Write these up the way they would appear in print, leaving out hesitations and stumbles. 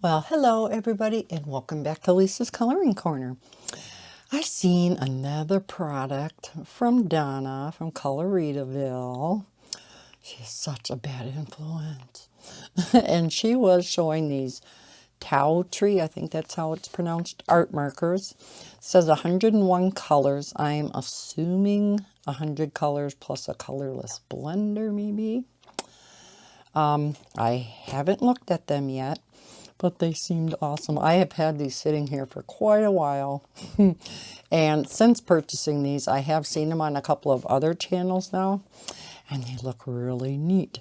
Well, hello everybody and welcome back to Lisa's Coloring Corner. I seen another product from Donna from Coloritaville. She's such a bad influence. And she was showing these Taotree, I think that's how it's pronounced, art markers. It says 101 colors. I'm assuming 100 colors plus a colorless blender maybe. I haven't looked at them yet, but they seemed awesome. I have had these sitting here for quite a while. And since purchasing these, I have seen them on a couple of other channels now, and they look really neat.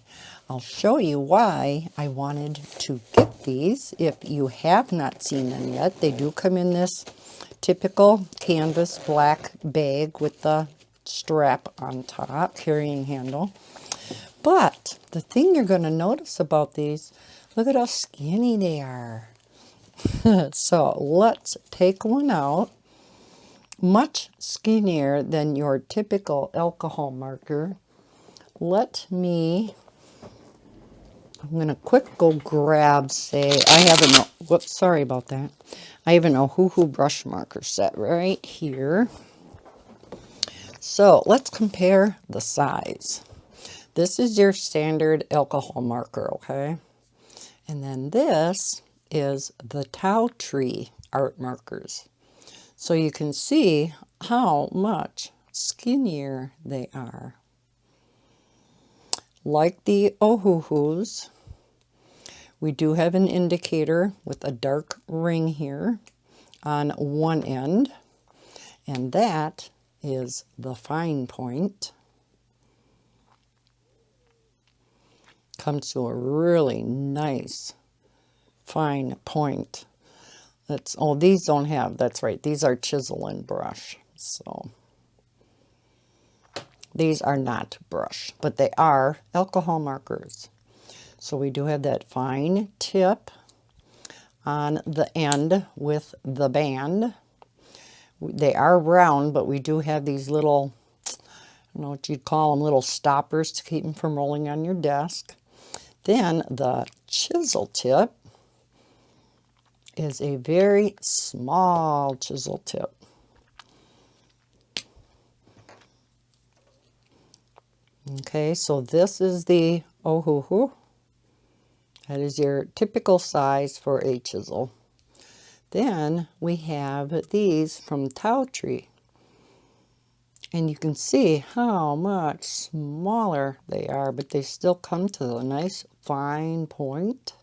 I'll show you why I wanted to get these. If you have not seen them yet, they do come in this typical canvas black bag with the strap on top, carrying handle. But the thing you're going to notice about these, look at how skinny they are. So let's take one out. Much skinnier than your typical alcohol marker. I'm going to quick go grab, say, I have an, whoops, sorry about that. I have an Ohuhu brush marker set right here. So let's compare the size. This is your standard alcohol marker, okay? And then this is the Taotree art markers. So you can see how much skinnier they are. Like the Ohuhus, we do have an indicator with a dark ring here on one end, and that is the fine point. Comes to a really nice fine point. These don't have, that's right, these are chisel and brush. So these are not brush, but they are alcohol markers. So we do have that fine tip on the end with the band. They are round, but we do have these little, I don't know what you'd call them, little stoppers to keep them from rolling on your desk. Then the chisel tip is a very small chisel tip. Okay, so this is the Ohuhu. That is your typical size for a chisel. Then we have these from Taotree. And you can see how much smaller they are, but they still come to a nice fine point.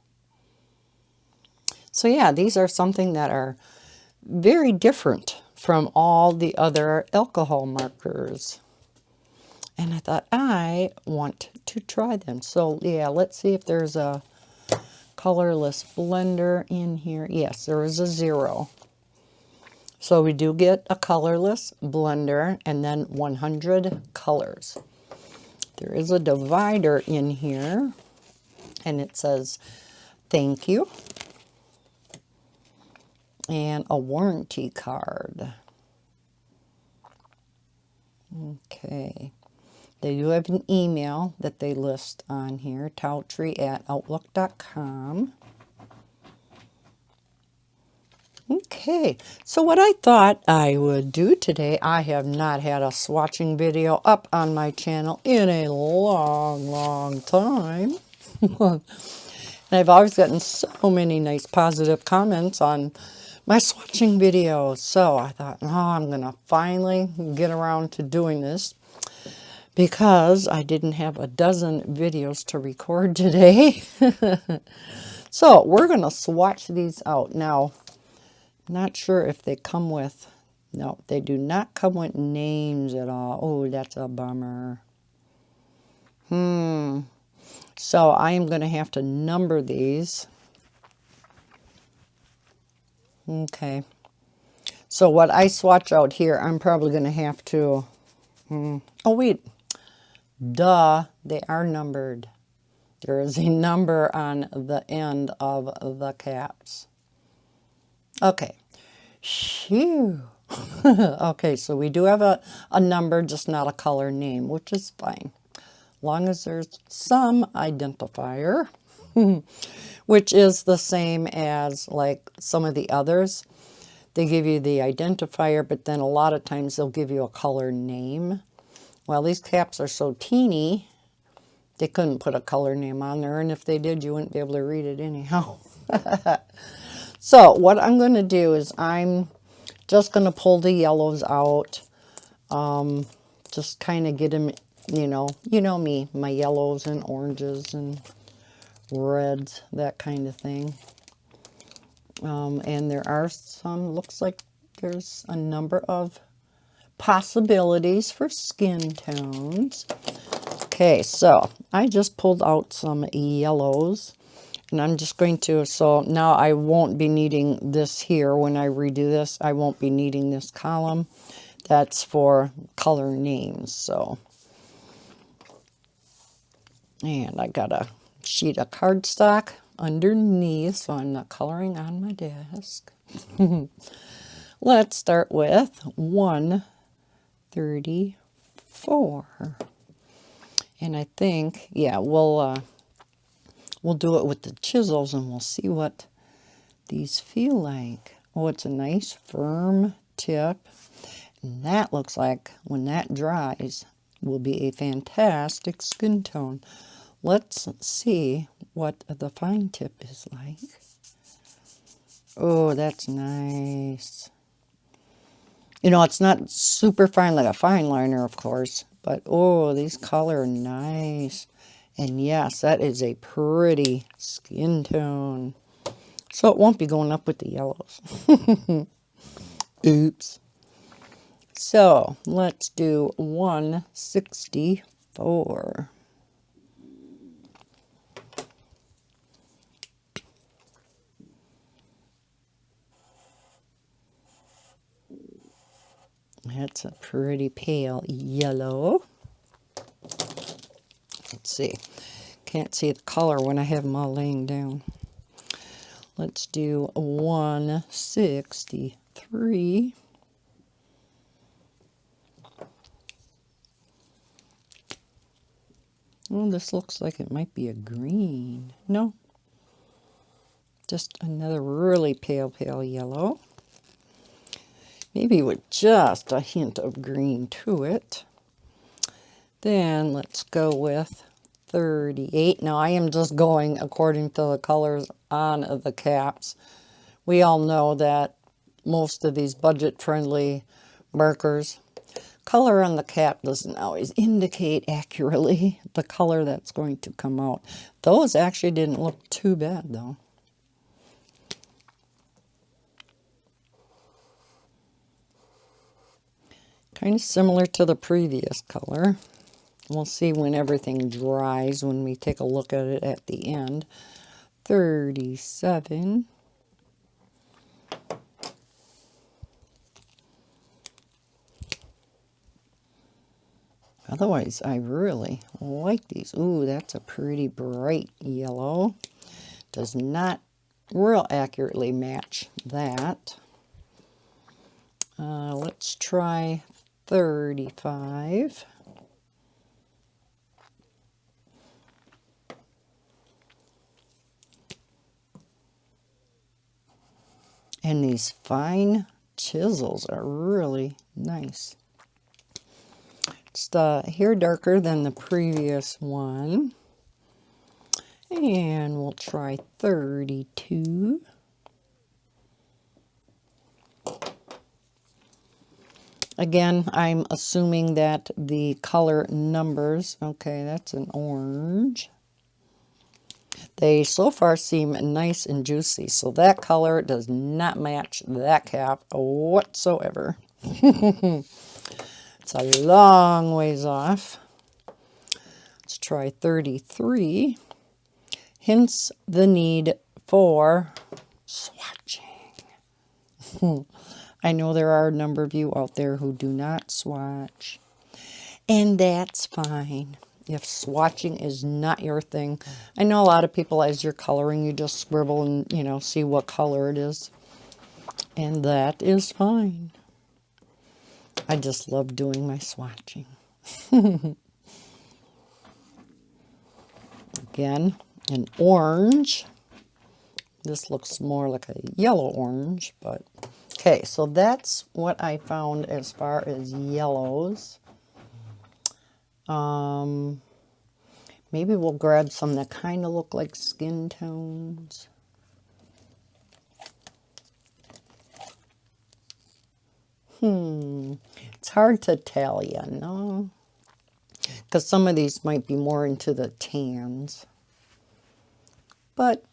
So yeah, these are something that are very different from all the other alcohol markers. And I thought I want to try them. So yeah, let's see if there's a colorless blender in here. Yes, there is a 0. So we do get a colorless blender and then 100 colors. There is a divider in here and it says thank you and a warranty card. Okay. They do have an email that they list on here, taotree@outlook.com. Okay, so what I thought I would do today, I have not had a swatching video up on my channel in a long time. And I've always gotten so many nice positive comments on my swatching videos. So I thought, oh, I'm going to finally get around to doing this, because I didn't have a dozen videos to record today. So we're going to swatch these out. Now, not sure if they come with, no, they do not come with names at all. Oh, that's a bummer. So I am going to have to number these. Okay. So what I swatch out here, I'm probably going to have to, oh wait, duh, they are numbered. There is a number on the end of the caps. Okay. Phew. Okay, so we do have a number, just not a color name, which is fine. Long as there's some identifier. which is the same as like some of the others. They give you the identifier, but then a lot of times they'll give you a color name. Well, these caps are so teeny, they couldn't put a color name on there, and if they did, you wouldn't be able to read it anyhow. So what I'm going to do is I'm just going to pull the yellows out. Just kind of get them, you know me, my yellows and oranges and reds, that kind of thing. And there are some, looks like there's a number of possibilities for skin tones. Okay, so I just pulled out some yellows, and I'm just going to, so now I won't be needing this here when I redo this. I won't be needing this column. That's for color names, so. And I got a sheet of cardstock underneath, so I'm not coloring on my desk. Let's start with 134. And I think, yeah, we'll do it with the chisels and we'll see what these feel like. Oh, it's a nice firm tip. And that looks like when that dries will be a fantastic skin tone. Let's see what the fine tip is like. Oh, that's nice. You know, it's not super fine like a fine liner, of course, but oh, these color nice. And yes, that is a pretty skin tone. So it won't be going up with the yellows. Oops. So let's do 164. That's a pretty pale yellow. Let's see. Can't see the color when I have them all laying down. Let's do 163. Oh, this looks like it might be a green. No. Just another really pale, pale yellow. Maybe with just a hint of green to it. Then let's go with 38. Now I am just going according to the colors on the caps. We all know that most of these budget-friendly markers, color on the cap doesn't always indicate accurately the color that's going to come out. Those actually didn't look too bad though. Kind of similar to the previous color. We'll see when everything dries when we take a look at it at the end. 37. Otherwise, I really like these. Ooh, that's a pretty bright yellow. Does not real accurately match that. Let's try 35. And these fine chisels are really nice. It's here darker than the previous one. And we'll try 32. Again, I'm assuming that the color numbers, okay, that's an orange. They so far seem nice and juicy, so that color does not match that cap whatsoever. It's a long ways off. Let's try 33. Hence the need for swatching. I know there are a number of you out there who do not swatch, and that's fine. If swatching is not your thing, I know a lot of people, as you're coloring, you just scribble and, you know, see what color it is, and that is fine. I just love doing my swatching. Again, an orange. This looks more like a yellow orange, but okay, so that's what I found as far as yellows. Maybe we'll grab some that kind of look like skin tones. It's hard to tell, you know, because some of these might be more into the tans. But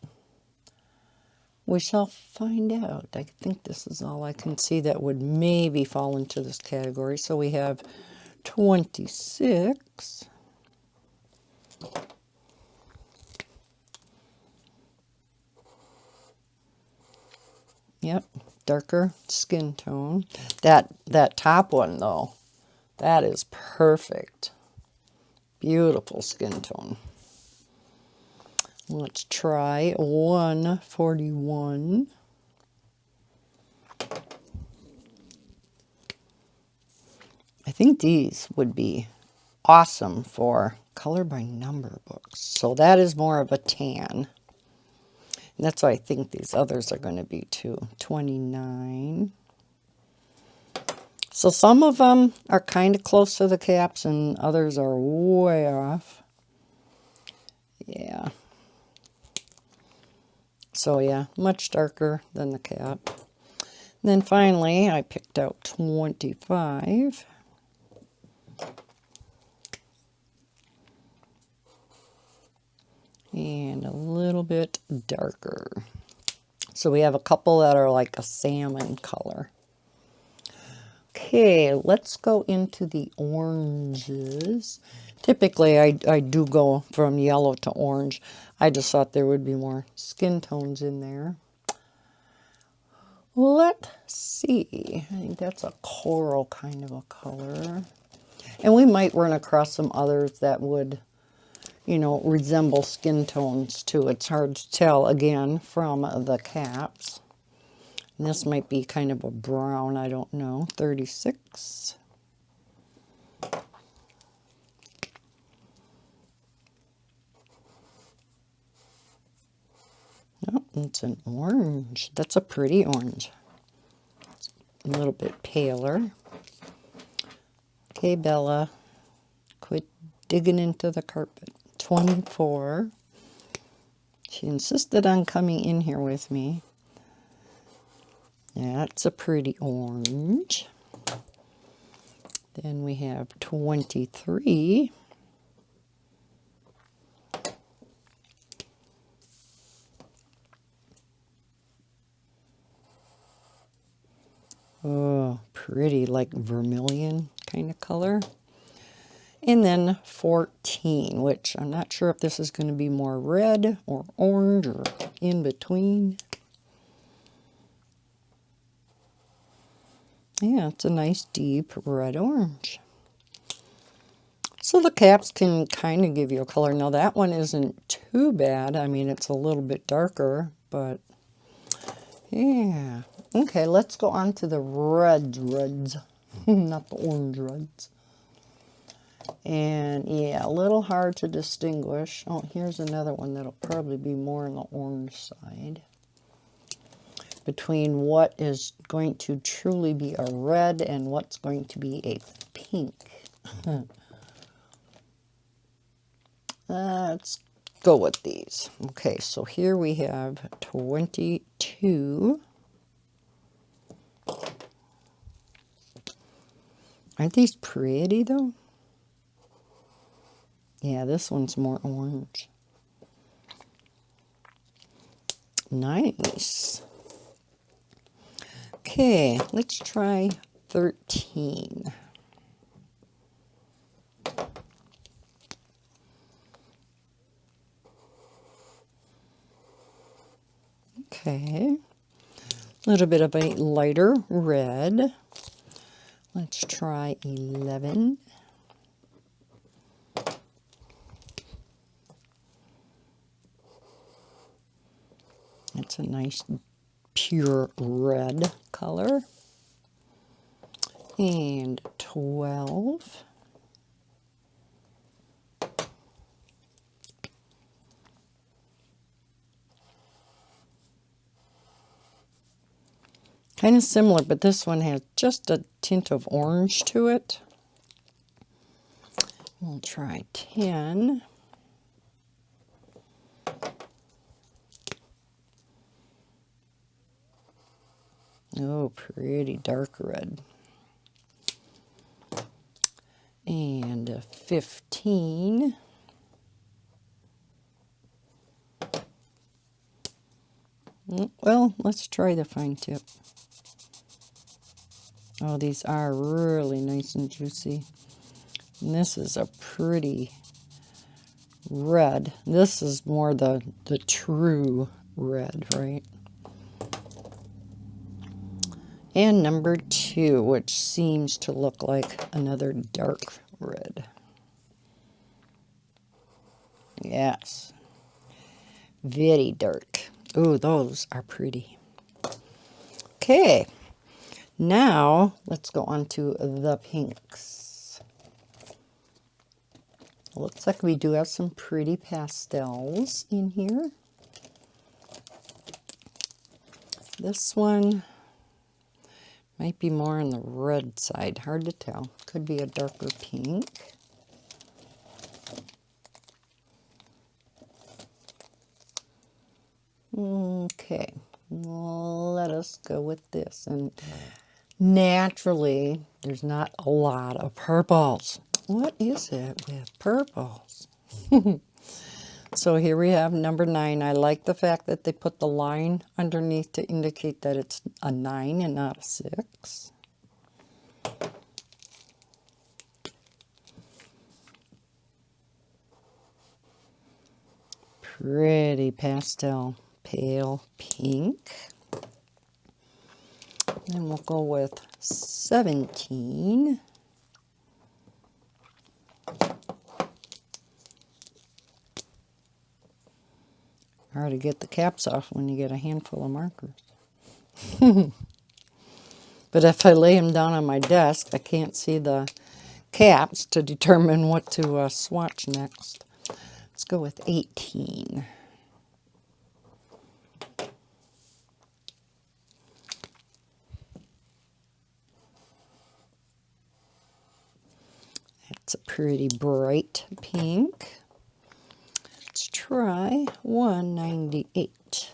we shall find out. I think this is all I can see that would maybe fall into this category. So we have 26. Yep, darker skin tone. That top one though, that is perfect. Beautiful skin tone. Let's try 141. I think these would be awesome for color by number books. So that is more of a tan. And that's what I think these others are going to be too. 29. So some of them are kind of close to the caps and others are way off. Yeah. So yeah, much darker than the cap. And then finally, I picked out 25. And a little bit darker. So we have a couple that are like a salmon color. Okay, let's go into the oranges. Typically, I do go from yellow to orange. I just thought there would be more skin tones in there. Let's see. I think that's a coral kind of a color. And we might run across some others that would, you know, resemble skin tones too. It's hard to tell, again, from the caps. And this might be kind of a brown, I don't know. 36. Oh, it's an orange. That's a pretty orange. A little bit paler. Okay, Bella, quit digging into the carpet. 24. She insisted on coming in here with me. That's a pretty orange. Then we have 23. Oh, pretty, like vermilion kind of color. And then 14, which I'm not sure if this is going to be more red or orange or in between. Yeah, it's a nice deep red-orange. So the caps can kind of give you a color. Now that one isn't too bad. I mean, it's a little bit darker, but yeah. Okay, let's go on to the reds. Not the orange reds. And yeah, a little hard to distinguish. Oh, here's another one that'll probably be more on the orange side. Between what is going to truly be a red and what's going to be a pink. Let's go with these. Okay, so here we have 22. Aren't these pretty though? Yeah, this one's more orange. Nice. Okay, let's try 13. Okay, a little bit of a lighter red. Let's try 11. It's a nice pure red color. And 12. Kind of similar, but this one has just a tint of orange to it. We'll try 10. Oh, pretty dark red. And a 15. Well, let's try the fine tip. Oh, these are really nice and juicy. And this is a pretty red. This is more the true red, right? And number 2, which seems to look like another dark red. Yes. Very dark. Oh, those are pretty. Okay. Now, let's go on to the pinks. Looks like we do have some pretty pastels in here. This one might be more on the red side. Hard to tell. Could be a darker pink. Okay, let us go with this. And naturally, there's not a lot of purples. What is it with purples? So here we have number 9. I like the fact that they put the line underneath to indicate that it's a 9 and not a 6. Pretty pastel, pale pink. Then we'll go with 17. Hard to get the caps off when you get a handful of markers. But if I lay them down on my desk, I can't see the caps to determine what to swatch next. Let's go with 18. It's a pretty bright pink. Let's try 198.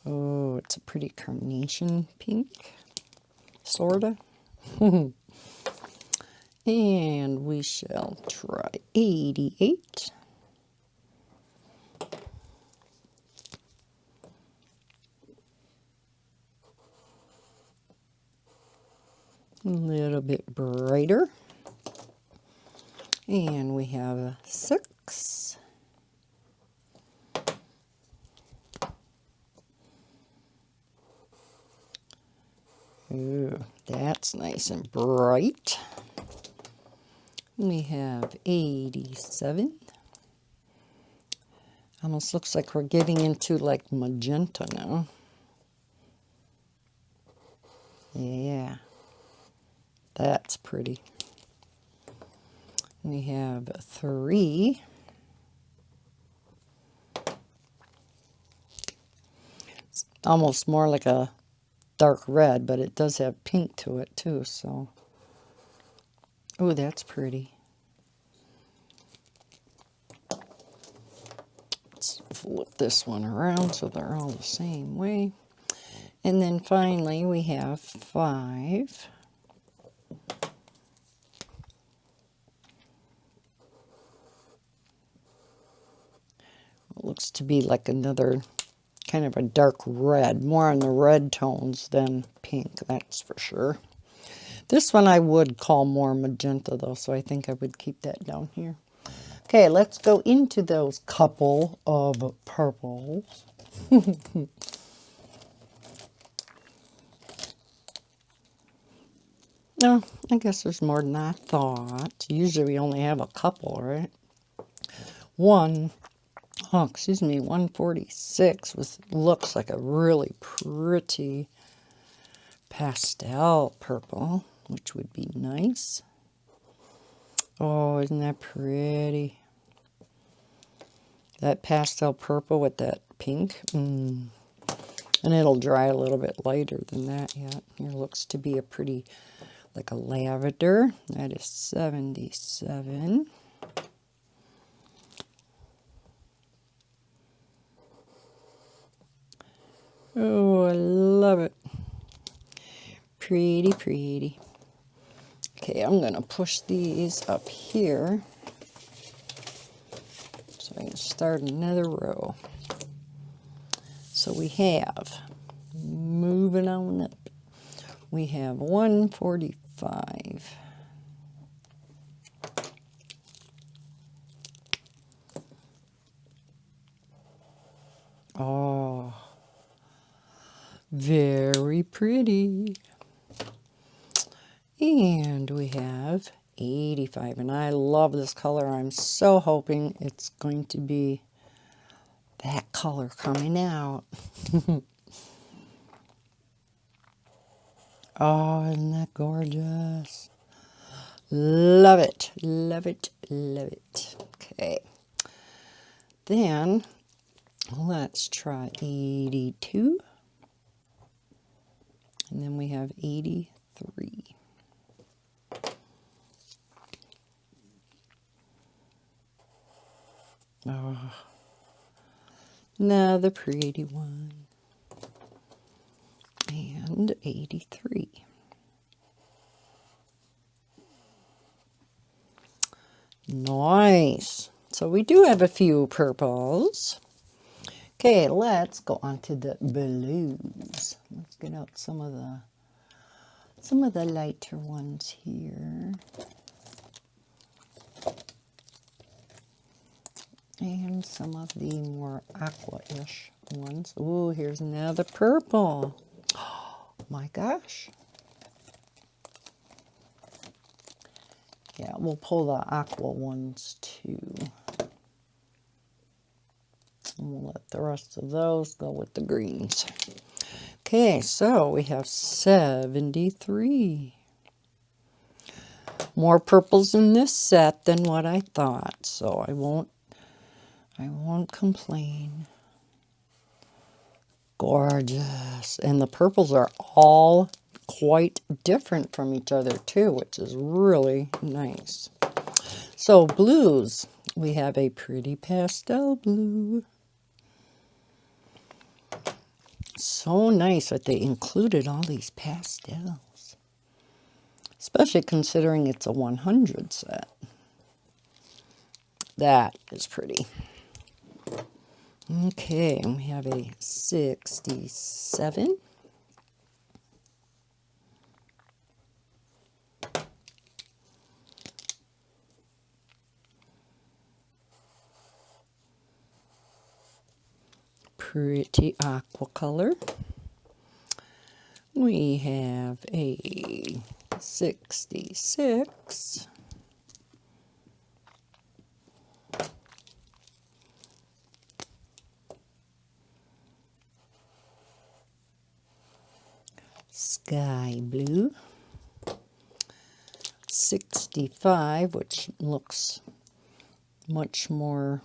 Oh, it's a pretty carnation pink, sorta. And we shall try 88. A little bit brighter. And we have a 6. Ooh, that's nice and bright. We have 87. Almost looks like we're getting into like magenta now. Yeah, that's pretty. We have 3. It's almost more like a dark red, but it does have pink to it too, so. Oh, that's pretty. Let's flip this one around so they're all the same way. And then finally we have 5. It looks to be like another kind of a dark red, more on the red tones than pink, that's for sure. This one I would call more magenta though, so I think I would keep that down here. Okay, let's go into those couple of purples. No, I guess there's more than I thought. Usually we only have a couple, right? 146 looks like a really pretty pastel purple, which would be nice. Oh, isn't that pretty? That pastel purple with that pink. And it'll dry a little bit lighter than that yet. Here looks to be a pretty, like a lavender. That is 77. Oh, I love it. Pretty, pretty. Okay, I'm going to push these up here so I can start another row. So we have, moving on up, we have 145. Oh, very pretty. And we have 85. And I love this color. I'm so hoping it's going to be that color coming out. Oh, isn't that gorgeous? Love it. Love it. Love it. Okay. Then let's try 82. And then we have 83. Oh, another pretty one. And 83. Nice. So we do have a few purples. Okay, let's go on to the blues. Let's get out some of the lighter ones here. And some of the more aqua-ish ones. Ooh, here's another purple. Oh my gosh. Yeah, we'll pull the aqua ones too. And we'll let the rest of those go with the greens. Okay, so we have 73. More purples in this set than what I thought, so I won't complain. Gorgeous. And the purples are all quite different from each other too, which is really nice. So blues, we have a pretty pastel blue. So nice that they included all these pastels, especially considering it's a 100 set. That is pretty. Okay, and we have a 67. Pretty aqua color. We have a 66. Sky blue. 65, which looks much more,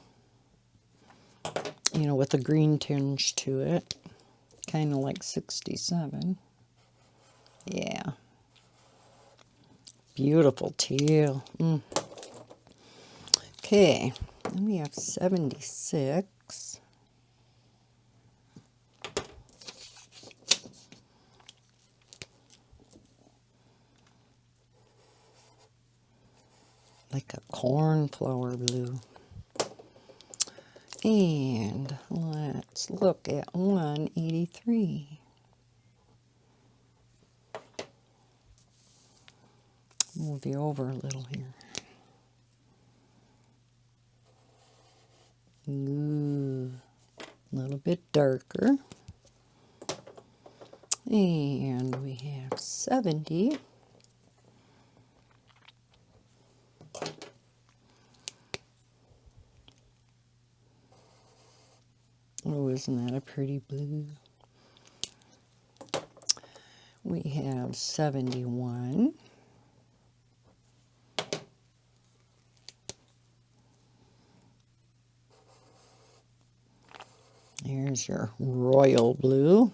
you know, with a green tinge to it. Kind of like 67. Yeah. Beautiful teal. Okay, then we have 76. Like a cornflower blue. And let's look at 183. Move you over a little here. Ooh, a little bit darker. And we have 70. Oh, isn't that a pretty blue? We have 71. There's your royal blue.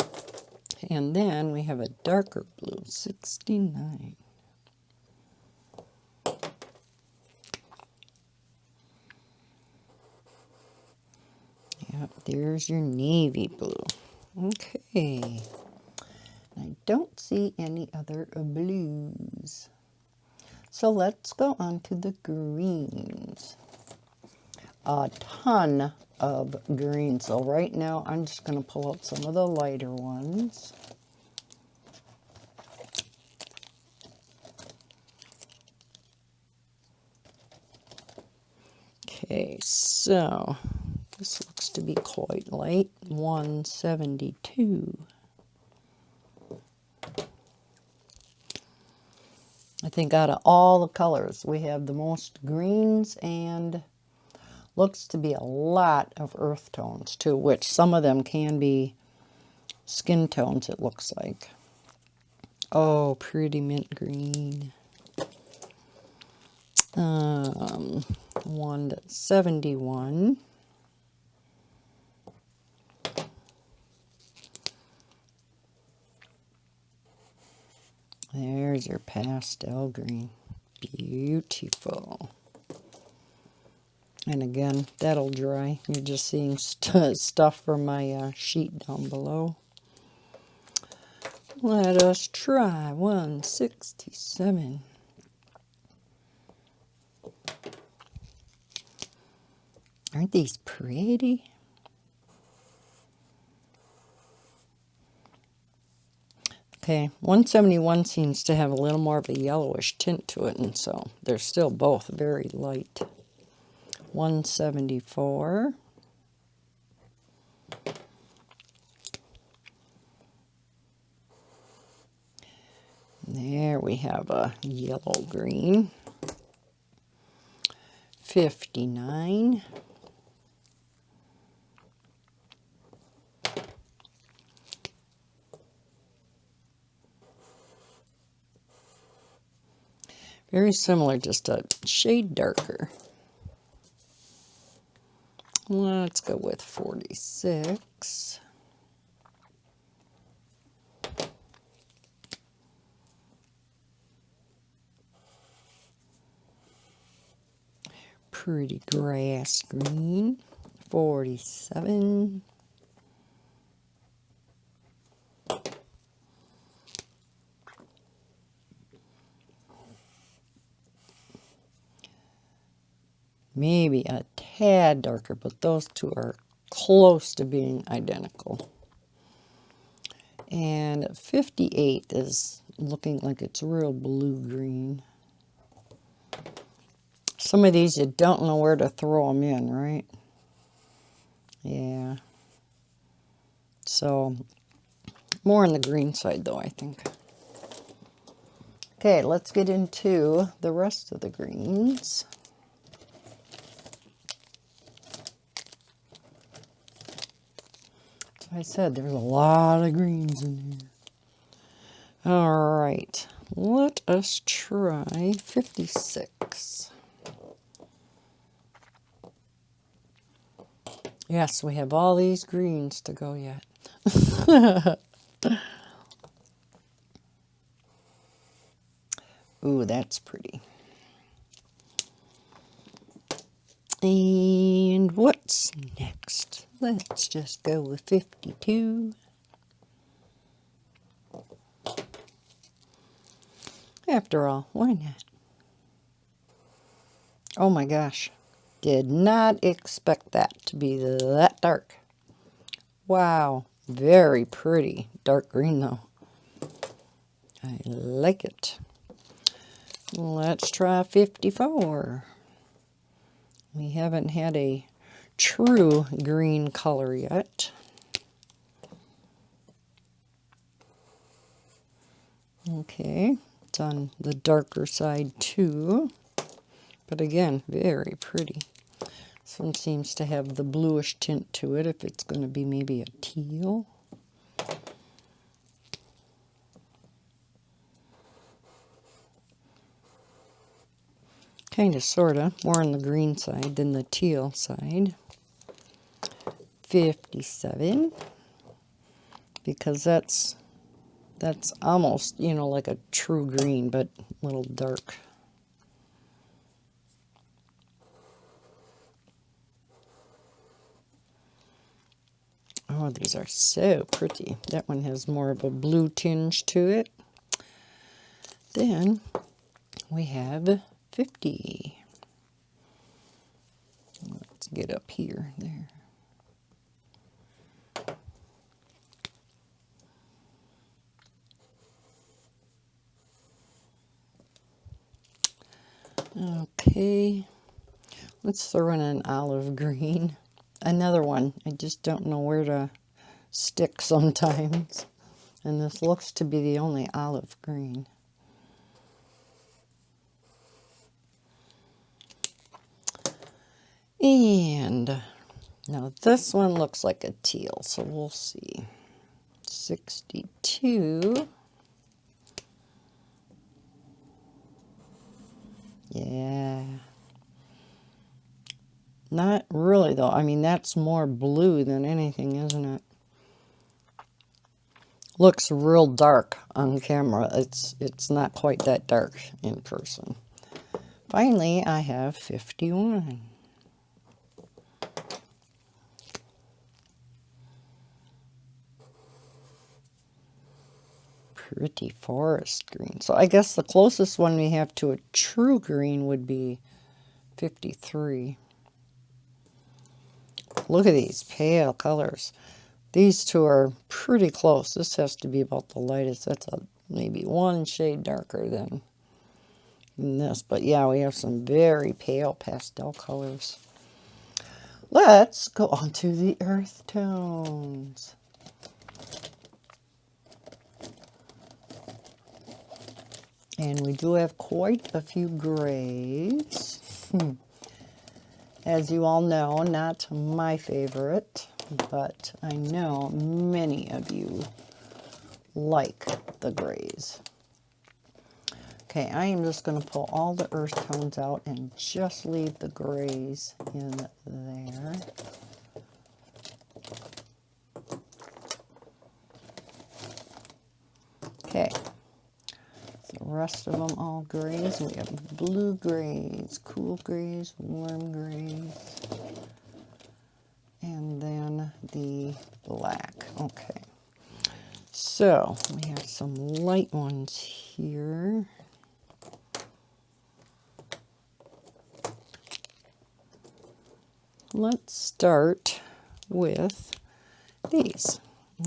And then we have a darker blue, 69. Yep, there's your navy blue. Okay. I don't see any other blues. So let's go on to the greens. A ton of green. So right now I'm just going to pull out some of the lighter ones. Okay, so this looks to be quite light. 172. I think out of all the colors, we have the most greens and looks to be a lot of earth tones too, which some of them can be skin tones, it looks like. Oh, pretty mint green. 171. There's your pastel green. Beautiful. And again, that'll dry. You're just seeing stuff from my sheet down below. Let us try 167. Aren't these pretty? Okay, 171 seems to have a little more of a yellowish tint to it, and so they're still both very light. 174. There we have a yellow green. 59. Very similar, just a shade darker. Let's go with 46. Pretty grass green. 47. Maybe a tad darker, but those two are close to being identical. And 58 is looking like it's real blue-green. Some of these you don't know where to throw them in, right? Yeah. So, more on the green side though, I think. Okay, let's get into the rest of the greens. I said there's a lot of greens in here. All right, let us try 56. Yes, we have all these greens to go yet. Ooh, that's pretty. And what's next? Let's just go with 52. After all, why not? Oh my gosh. Did not expect that to be that dark. Wow. Very pretty. Dark green though. I like it. Let's try 54. We haven't had a true green color yet. Okay, it's on the darker side too, but again, very pretty. This one seems to have the bluish tint to it, if it's going to be maybe a teal. Kind of, sort of, more on the green side than the teal side. 57, because that's almost, you know, like a true green, but a little dark. Oh, these are so pretty. That one has more of a blue tinge to it. Then we have 50. Let's get up here, there. Okay, let's throw in an olive green. Another one, I just don't know where to stick sometimes. And this looks to be the only olive green. And now this one looks like a teal, so we'll see. 62. Yeah. Not really, though. I mean, that's more blue than anything, isn't it? Looks real dark on camera. It's not quite that dark in person. Finally, I have 51. Pretty forest green. So I guess the closest one we have to a true green would be 53. Look at these pale colors. These two are pretty close. This has to be about the lightest. That's maybe one shade darker than this. But yeah, we have some very pale pastel colors. Let's go on to the earth tones. And we do have quite a few grays. As you all know, not my favorite, but I know many of you like the grays. Okay, I am just going to pull all the earth tones out and just leave the grays in there. Okay. The rest of them all grays. We have blue grays, cool grays, warm grays, and then the black. Okay, so we have some light ones here. Let's start with these.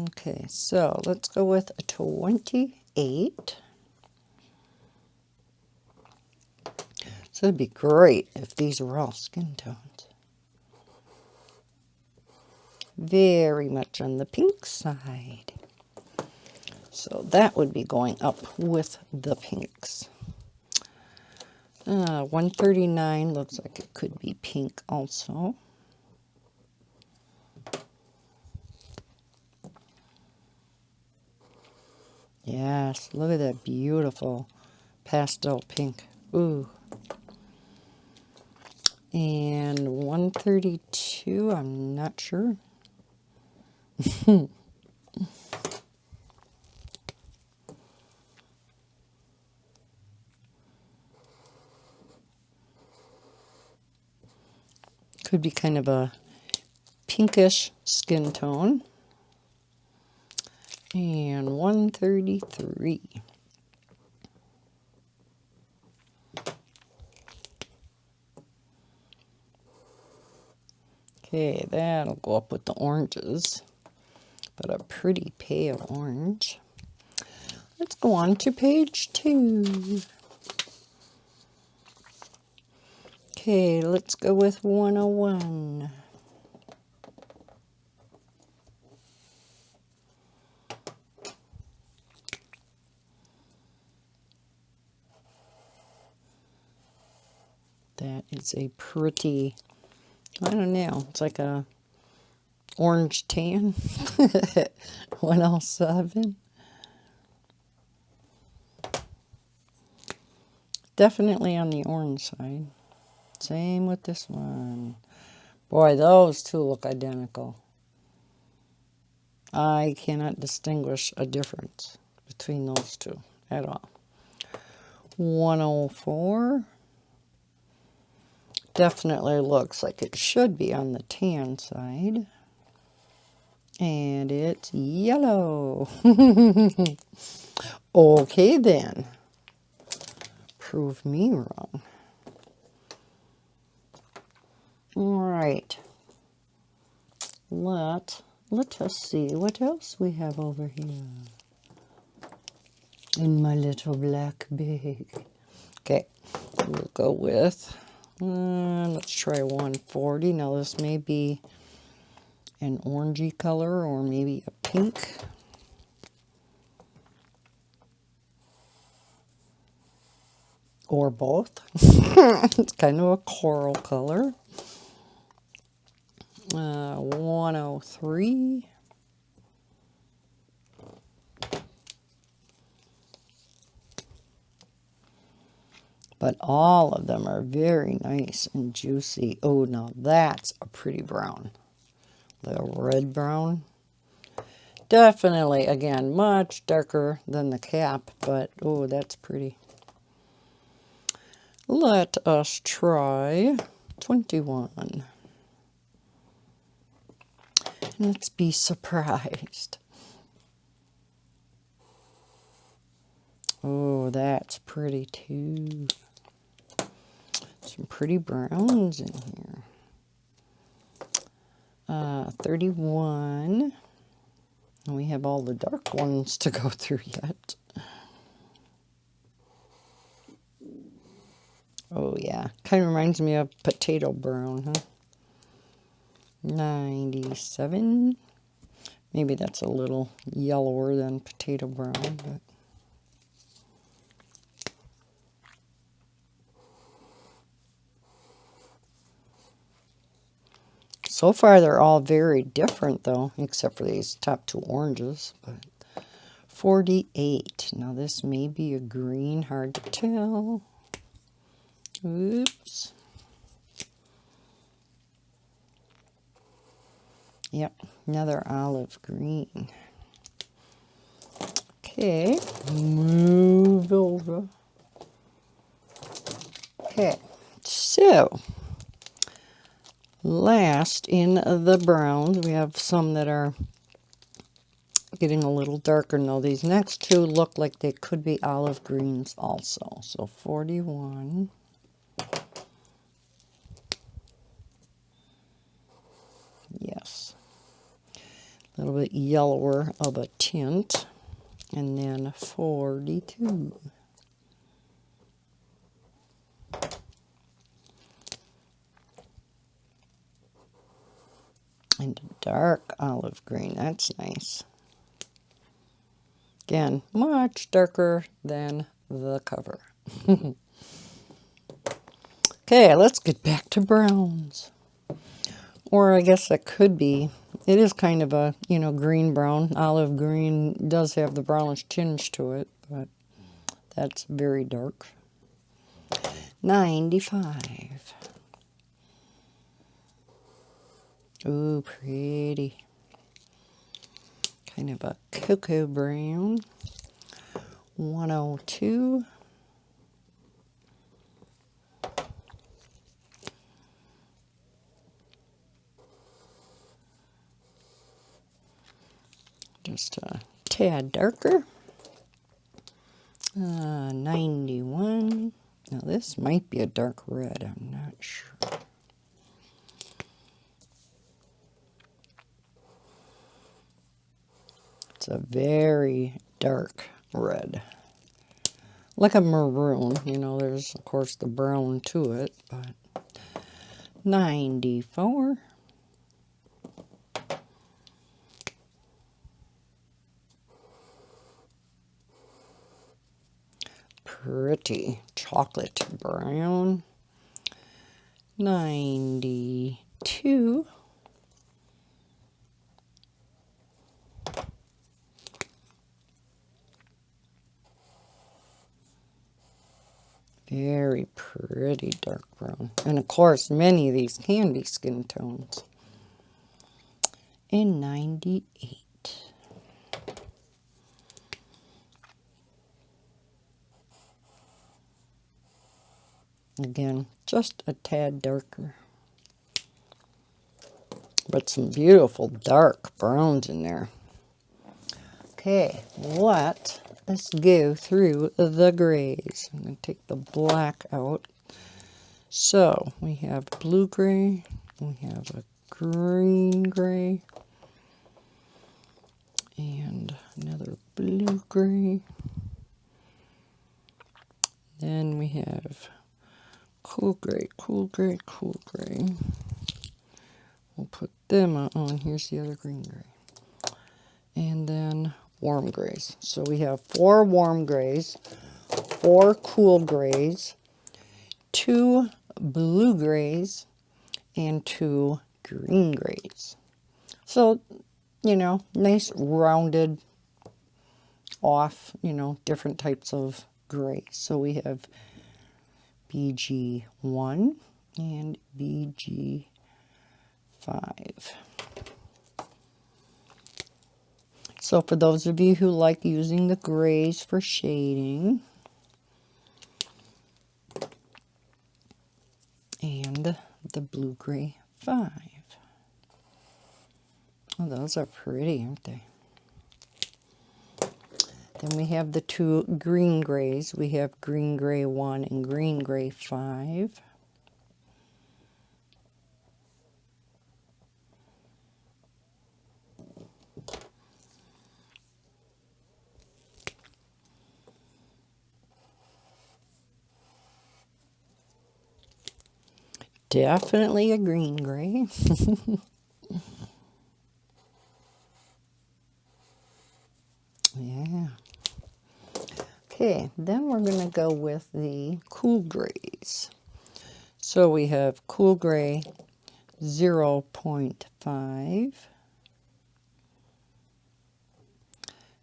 Okay, so let's go with a 28. So it'd be great if these were all skin tones. Very much on the pink side. So that would be going up with the pinks. 139 looks like it could be pink also. Yes, look at that beautiful pastel pink. Ooh. And 132, I'm not sure. Could be kind of a pinkish skin tone. And 133. Okay, that'll go up with the oranges, but a pretty pale orange. Let's go on to page 2. Okay, let's go with 101. That is a pretty, I don't know, it's like a orange tan. 107. Definitely on the orange side. Same with this one. Boy, those two look identical. I cannot distinguish a difference between those two at all. 104. Definitely looks like it should be on the tan side. And it's yellow. Okay then. Prove me wrong. All right. Let us see what else we have over here in my little black bag. Okay, we'll go with, let's try 140. Now this may be an orangey color or maybe a pink. Or both. It's kind of a coral color. 103. But all of them are very nice and juicy. Oh, now that's a pretty brown. The red brown. Definitely, again, much darker than the cap, but oh, that's pretty. Let us try 21. Let's be surprised. Oh, that's pretty too. Some pretty browns in here. 31. And we have all the dark ones to go through yet. Oh yeah, kind of reminds me of potato brown, huh? 97. Maybe that's a little yellower than potato brown, but so far they're all very different though, except for these top two oranges. But 48. Now this may be a green, hard to tell. Oops. Yep, another olive green. Okay, move over. Okay, so last in the browns, we have some that are getting a little darker. Now these next two look like they could be olive greens also. So 41. Yes. A little bit yellower of a tint. And then 42. And a dark olive green. That's nice. Again, much darker than the cover. Okay, let's get back to browns. Or I guess that could be, it is kind of a, you know, green brown. Olive green does have the brownish tinge to it, but that's very dark. 95. Ooh, pretty. Kind of a cocoa brown. 102. Just a tad darker. 91. Now this might be a dark red, I'm not sure. It's a very dark red. Like a maroon, you know, there's of course the brown to it, but 94. Pretty chocolate brown. 92. Very pretty dark brown. And of course, many of these can be skin tones. And 98. Again, just a tad darker. But some beautiful dark browns in there. Okay, let us go through the grays. I'm going to take the black out. So we have blue gray, we have a green gray, and another blue gray. Then we have cool gray, cool gray, cool gray. We'll put them on. Here's the other green gray. And then warm grays. So we have 4 warm grays, 4 cool grays, 2 blue grays, and 2 green grays. So, you know, nice rounded off, you know, different types of gray. So we have BG1 and BG5. So for those of you who like using the grays for shading, and the blue gray 5. Oh, those are pretty, aren't they? Then we have the 2 green grays. We have green gray 1 and green gray 5. Definitely a green gray. Yeah. Okay, then we're going to go with the cool grays. So we have cool gray 0.5.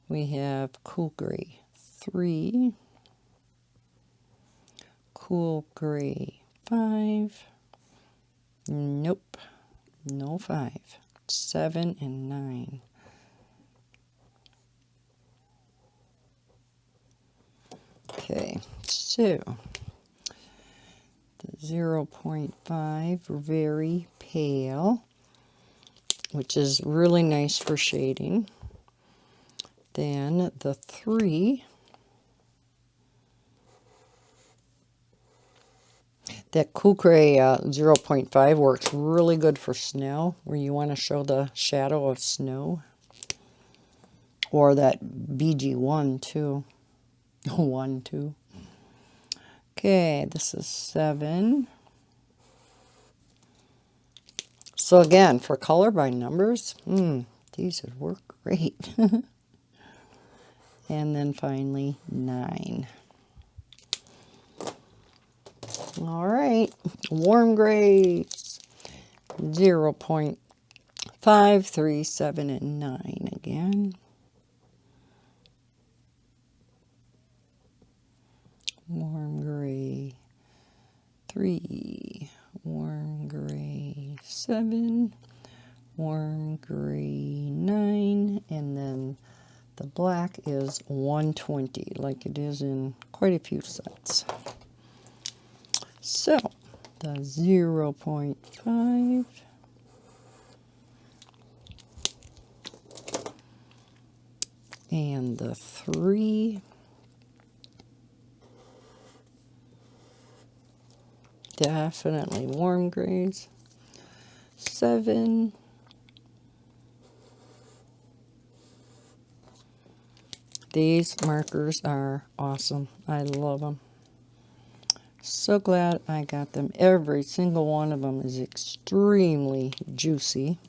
We have cool gray 3. Cool gray 5. Nope, no 5. 7 and 9. Okay, so the 0.5, very pale, which is really nice for shading. Then the 3, that cool gray 0.5 works really good for snow, where you want to show the shadow of snow. Or that BG1 too. 1, 2. Okay, this is 7. So again, for color by numbers, these would work great. And then finally 9. All right, warm grays 0.5, 3, 7, and 9 again. Warm gray 3, warm gray 7, warm gray 9, and then the black is 120, like it is in quite a few sets. So the 0.5, and the 3, definitely warm grays, 7, these markers are awesome. I love them. So glad I got them. Every single one of them is extremely juicy.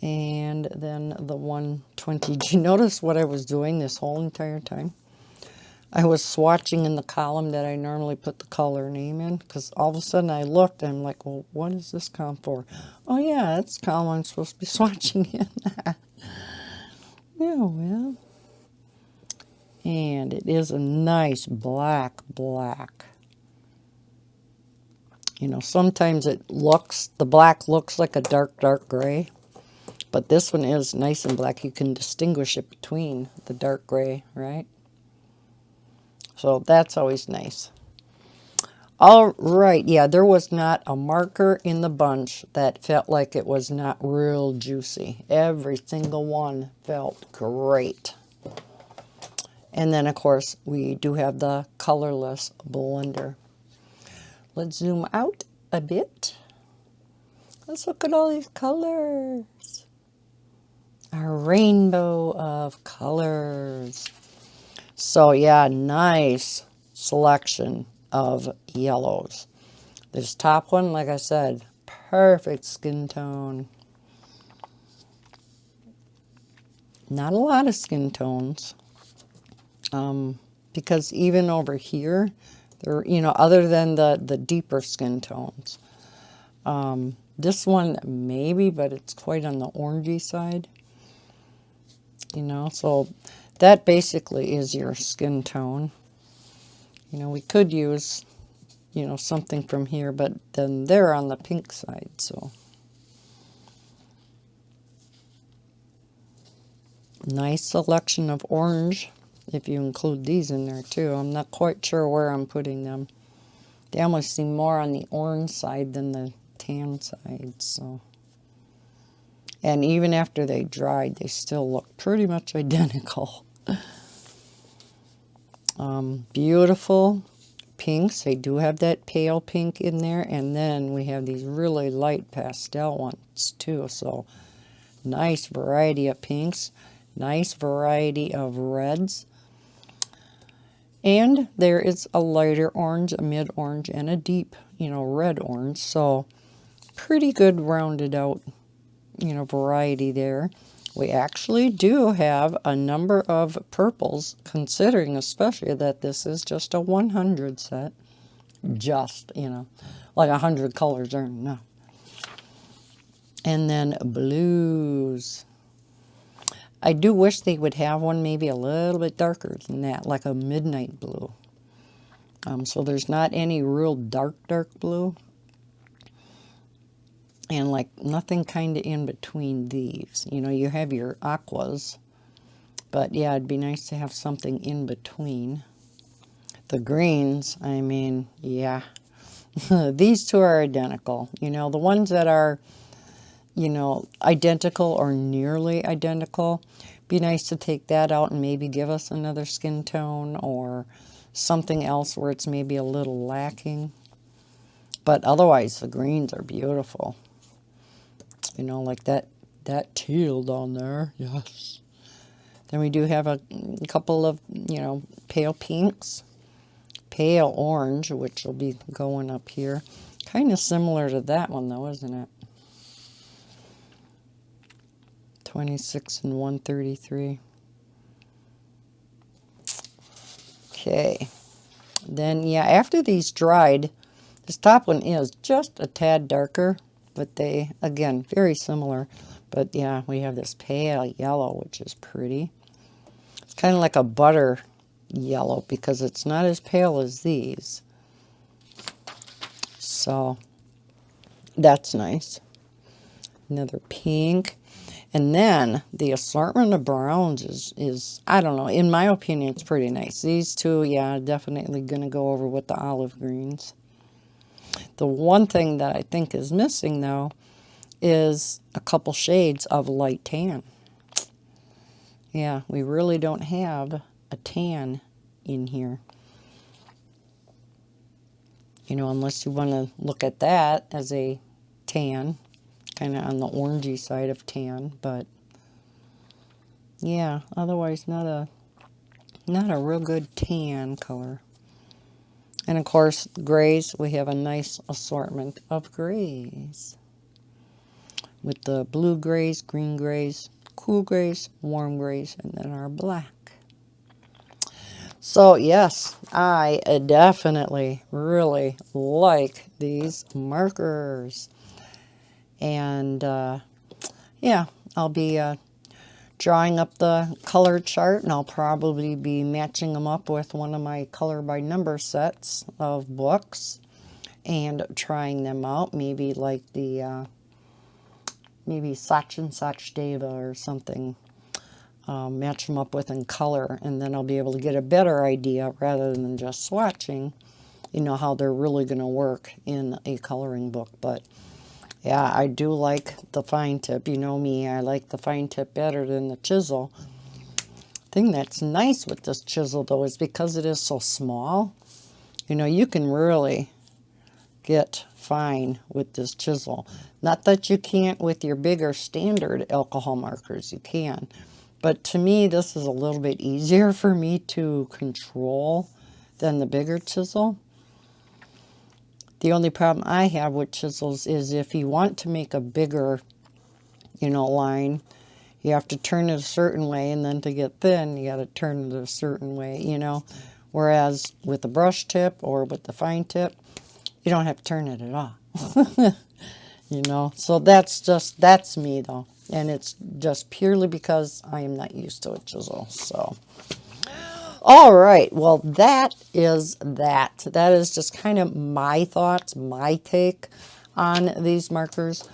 And then the 120. Did you notice what I was doing this whole entire time? I was swatching in the column that I normally put the color name in, because all of a sudden I looked and I'm like, well, what is this column for? Oh yeah, that's the column I'm supposed to be swatching in. Yeah, well. And it is a nice black. You know, sometimes the black looks like a dark gray. But this one is nice and black. You can distinguish it between the dark gray, right? So that's always nice. All right, yeah, there was not a marker in the bunch that felt like it was not real juicy. Every single one felt great. And then, of course, we do have the colorless blender. Let's zoom out a bit. Let's look at all these colors. A rainbow of colors. So, yeah, nice selection of yellows. This top one, like I said, perfect skin tone. Not a lot of skin tones. Because even over here, there, other than the deeper skin tones. This one maybe, but it's quite on the orangey side. So that basically is your skin tone. We could use, something from here, but then they're on the pink side, so. Nice selection of orange, if you include these in there too. I'm not quite sure where I'm putting them. They almost seem more on the orange side than the tan side, so. And even after they dried, they still look pretty much identical. Beautiful pinks. They do have that pale pink in there, and then we have these really light pastel ones too, so nice variety of pinks, nice variety of reds. And there is a lighter orange, a mid-orange, and a deep, red orange. So pretty good rounded out, variety there. We actually do have a number of purples, considering especially that this is just a 100 set. Just, like 100 colors are enough. And then blues. I do wish they would have one maybe a little bit darker than that, like a midnight blue. So there's not any real dark blue. And like nothing kind of in between these. You have your aquas. But yeah, it'd be nice to have something in between. The greens, I mean, yeah. These two are identical. The ones that are, identical or nearly identical, be nice to take that out and maybe give us another skin tone or something else where it's maybe a little lacking. But otherwise, the greens are beautiful. Like that teal down there, yes. Then we do have a couple of, pale pinks, pale orange, which will be going up here. Kind of similar to that one, though, isn't it? 26 and 133. Okay. Then, yeah, after these dried, this top one is just a tad darker, but they, again, very similar. But, yeah, we have this pale yellow, which is pretty. It's kind of like a butter yellow because it's not as pale as these. So, that's nice. Another pink. And then the assortment of browns is, I don't know, in my opinion, it's pretty nice. These two, yeah, definitely going to go over with the olive greens. The one thing that I think is missing, though, is a couple shades of light tan. Yeah, we really don't have a tan in here. Unless you want to look at that as a tan. Kind of on the orangey side of tan, but yeah, otherwise not a real good tan color. And of course, grays, we have a nice assortment of grays. With the blue grays, green grays, cool grays, warm grays, and then our black. So yes, I definitely really like these markers. And yeah, I'll be drawing up the color chart, and I'll probably be matching them up with one of my color by number sets of books and trying them out. Maybe like the maybe Swatch Deva or something. Match them up with in color, and then I'll be able to get a better idea rather than just swatching you know, how they're really going to work in a coloring book. But yeah, I do like the fine tip. You know me, I like the fine tip better than the chisel. Thing that's nice with this chisel though is because it is so small, you know, you can really get fine with this chisel. Not that you can't with your bigger standard alcohol markers, you can. But to me, this is a little bit easier for me to control than the bigger chisel. The only problem I have with chisels is if you want to make a bigger, you know, line, you have to turn it a certain way, and then to get thin, you got to turn it a certain way, you know. Whereas with the brush tip or with the fine tip, you don't have to turn it at all. You know, so that's me though. And it's just purely because I am not used to a chisel. So, all right, well, that is that. That is just kind of my thoughts, my take on these markers.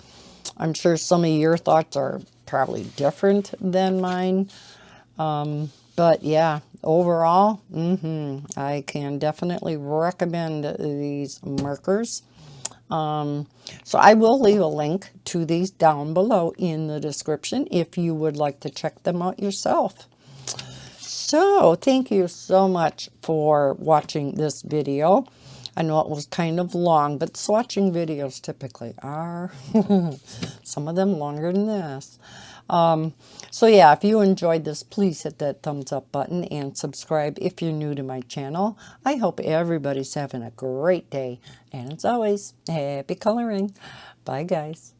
I'm sure some of your thoughts are probably different than mine. But yeah, overall, I can definitely recommend these markers. So I will leave a link to these down below in the description if you would like to check them out yourself. So thank you so much for watching this video. I know it was kind of long, but swatching videos typically are some of them longer than this. So yeah, if you enjoyed this, please hit that thumbs up button and subscribe if you're new to my channel. I hope everybody's having a great day. And as always, happy coloring. Bye, guys.